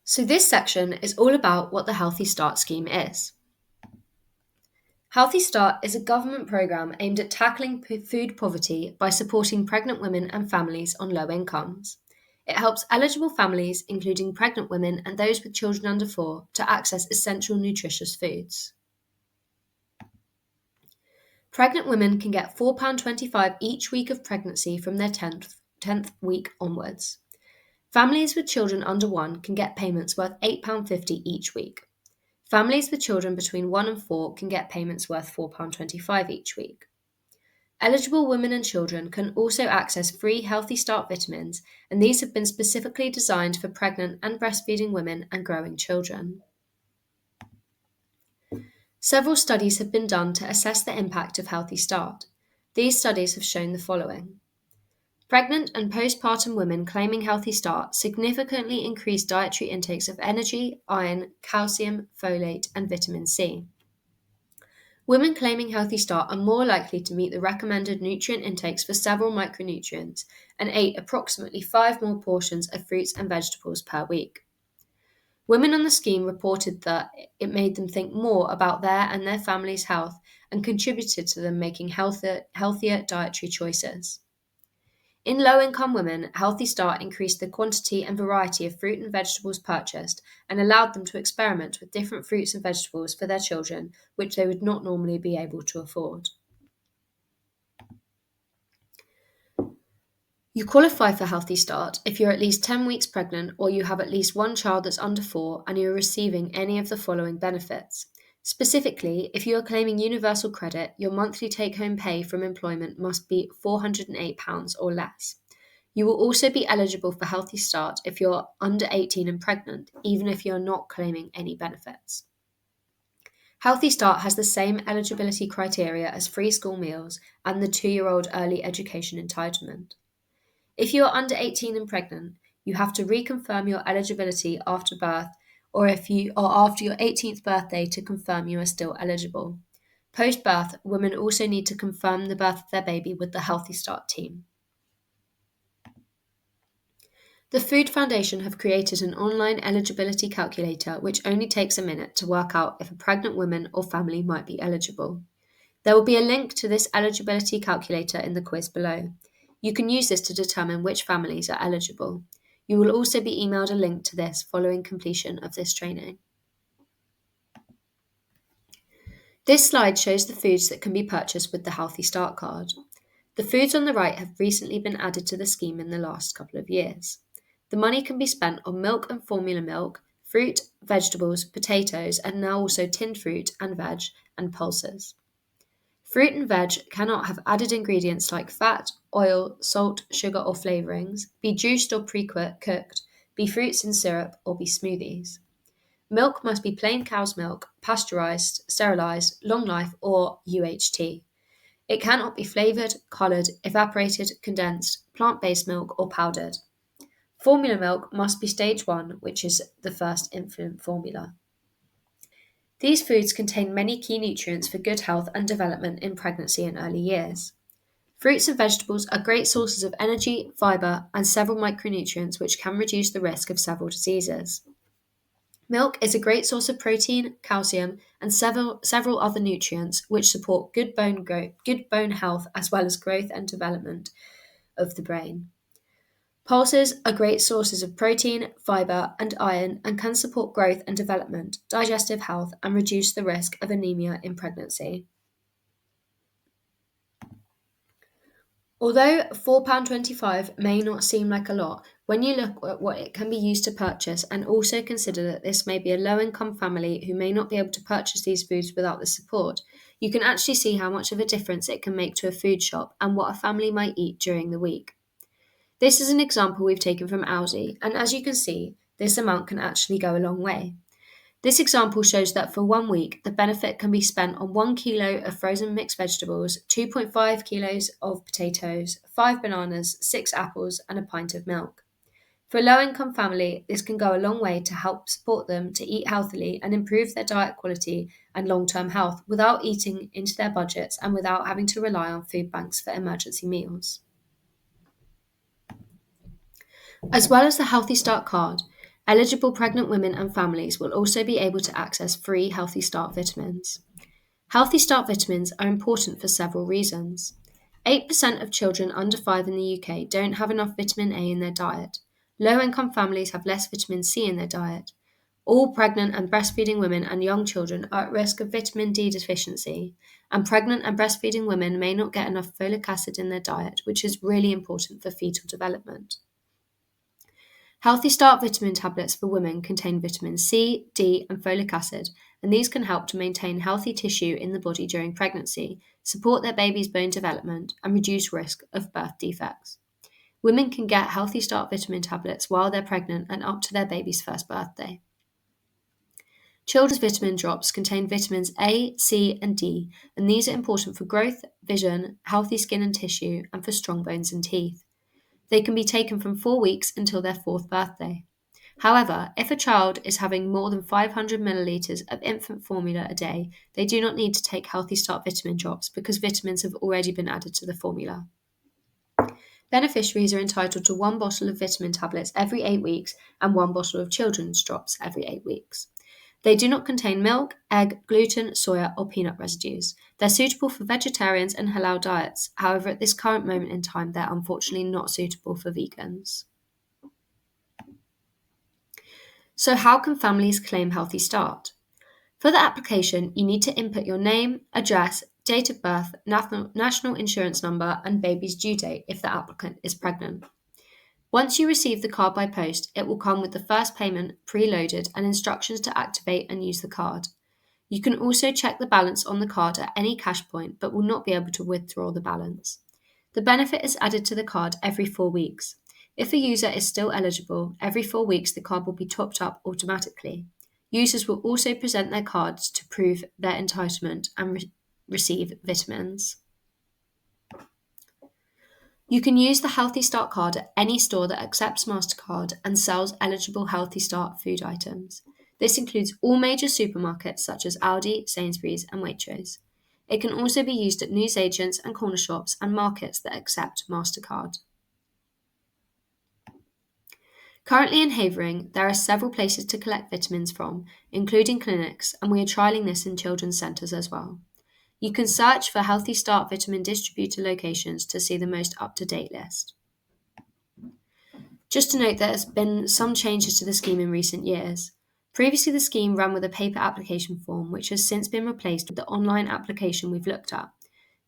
So this section is all about what the Healthy Start scheme is. Healthy Start is a government programme aimed at tackling food poverty by supporting pregnant women and families on low incomes. It helps eligible families, including pregnant women and those with children under 4, to access essential nutritious foods. Pregnant women can get £4.25 each week of pregnancy from their 10th week onwards. Families with children under 1 can get payments worth £8.50 each week. Families with children between 1 and 4 can get payments worth £4.25 each week. Eligible women and children can also access free Healthy Start vitamins, and these have been specifically designed for pregnant and breastfeeding women and growing children. Several studies have been done to assess the impact of Healthy Start. These studies have shown the following. Pregnant and postpartum women claiming Healthy Start significantly increased dietary intakes of energy, iron, calcium, folate, and vitamin C. Women claiming Healthy Start are more likely to meet the recommended nutrient intakes for several micronutrients and ate approximately 5 more portions of fruits and vegetables per week. Women on the scheme reported that it made them think more about their and their family's health and contributed to them making healthier dietary choices. In low-income women, Healthy Start increased the quantity and variety of fruit and vegetables purchased and allowed them to experiment with different fruits and vegetables for their children, which they would not normally be able to afford. You qualify for Healthy Start if you're at least 10 weeks pregnant or you have at least one child that's under 4 and you're receiving any of the following benefits. Specifically, if you are claiming universal credit, your monthly take-home pay from employment must be £408 or less. You will also be eligible for Healthy Start if you're under 18 and pregnant, even if you're not claiming any benefits. Healthy Start has the same eligibility criteria as free school meals and the 2-year-old early education entitlement. If you are under 18 and pregnant, you have to reconfirm your eligibility after birth or after your 18th birthday to confirm you are still eligible. Post-birth, women also need to confirm the birth of their baby with the Healthy Start team. The Food Foundation have created an online eligibility calculator which only takes a minute to work out if a pregnant woman or family might be eligible. There will be a link to this eligibility calculator in the quiz below. You can use this to determine which families are eligible. You will also be emailed a link to this following completion of this training. This slide shows the foods that can be purchased with the Healthy Start card. The foods on the right have recently been added to the scheme in the last couple of years. The money can be spent on milk and formula milk, fruit, vegetables, potatoes, and now also tinned fruit and veg and pulses. Fruit and veg cannot have added ingredients like fat, oil, salt, sugar or flavourings, be juiced or pre-cooked, be fruits in syrup or be smoothies. Milk must be plain cow's milk, pasteurised, sterilised, long life or UHT. It cannot be flavoured, coloured, evaporated, condensed, plant-based milk or powdered. Formula milk must be stage 1, which is the first infant formula. These foods contain many key nutrients for good health and development in pregnancy and early years. Fruits and vegetables are great sources of energy, fibre, and several micronutrients which can reduce the risk of several diseases. Milk is a great source of protein, calcium, and several other nutrients which support good bone health as well as growth and development of the brain. Pulses are great sources of protein, fibre, and iron and can support growth and development, digestive health, and reduce the risk of anemia in pregnancy. Although £4.25 may not seem like a lot, when you look at what it can be used to purchase and also consider that this may be a low-income family who may not be able to purchase these foods without the support, you can actually see how much of a difference it can make to a food shop and what a family might eat during the week. This is an example we've taken from Aldi, and as you can see, this amount can actually go a long way. This example shows that for 1 week, the benefit can be spent on 1 kilo of frozen mixed vegetables, 2.5 kilos of potatoes, 5 bananas, 6 apples, and a pint of milk. For a low-income family, this can go a long way to help support them to eat healthily and improve their diet quality and long-term health without eating into their budgets and without having to rely on food banks for emergency meals. As well as the Healthy Start card, Eligible pregnant women and families will also be able to access free Healthy Start vitamins. Healthy Start vitamins are important for several reasons. 8% of children under 5 in the UK don't have enough vitamin A in their diet. Low-income families have less vitamin C in their diet. All pregnant and breastfeeding women and young children are at risk of vitamin D deficiency, and pregnant and breastfeeding women may not get enough folic acid in their diet, which is really important for fetal development. Healthy Start vitamin tablets for women contain vitamin C, D, and folic acid, and these can help to maintain healthy tissue in the body during pregnancy, support their baby's bone development, and reduce risk of birth defects. Women can get Healthy Start vitamin tablets while they're pregnant and up to their baby's first birthday. Children's vitamin drops contain vitamins A, C, and D, and these are important for growth, vision, healthy skin and tissue, and for strong bones and teeth. They can be taken from 4 weeks until their 4th birthday. However, if a child is having more than 500 millilitres of infant formula a day, they do not need to take Healthy Start vitamin drops because vitamins have already been added to the formula. Beneficiaries are entitled to 1 bottle of vitamin tablets every 8 weeks and 1 bottle of children's drops every 8 weeks. They do not contain milk, egg, gluten, soya, or peanut residues. They're suitable for vegetarians and halal diets. However, at this current moment in time, they're unfortunately not suitable for vegans. So how can families claim Healthy Start? For the application, you need to input your name, address, date of birth, national insurance number, and baby's due date if the applicant is pregnant. Once you receive the card by post, it will come with the first payment preloaded and instructions to activate and use the card. You can also check the balance on the card at any cash point, but will not be able to withdraw the balance. The benefit is added to the card every 4 weeks. If a user is still eligible, every 4 weeks the card will be topped up automatically. Users will also present their cards to prove their entitlement and receive vitamins. You can use the Healthy Start card at any store that accepts MasterCard and sells eligible Healthy Start food items. This includes all major supermarkets such as Aldi, Sainsbury's, and Waitrose. It can also be used at newsagents and corner shops and markets that accept MasterCard. Currently in Havering, there are several places to collect vitamins from, including clinics, and we are trialling this in children's centres as well. You can search for Healthy Start vitamin distributor locations to see the most up-to-date list. Just to note, there has been some changes to the scheme in recent years. Previously, the scheme ran with a paper application form, which has since been replaced with the online application we've looked at.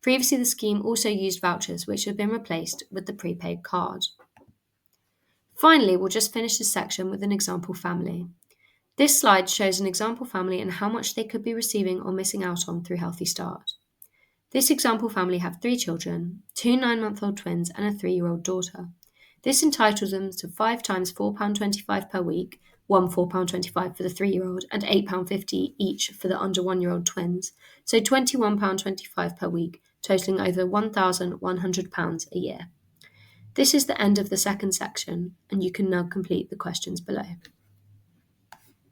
Previously, the scheme also used vouchers, which have been replaced with the prepaid card. Finally, we'll just finish this section with an example family. This slide shows an example family and how much they could be receiving or missing out on through Healthy Start. This example family have 3 children, 2 9-month-old twins and a 3-year-old daughter. This entitles them to 5 times £4.25 per week, one £4.25 for the 3-year-old and £8.50 each for the under 1-year-old twins, so £21.25 per week, totalling over £1,100 a year. This is the end of the second section, and you can now complete the questions below.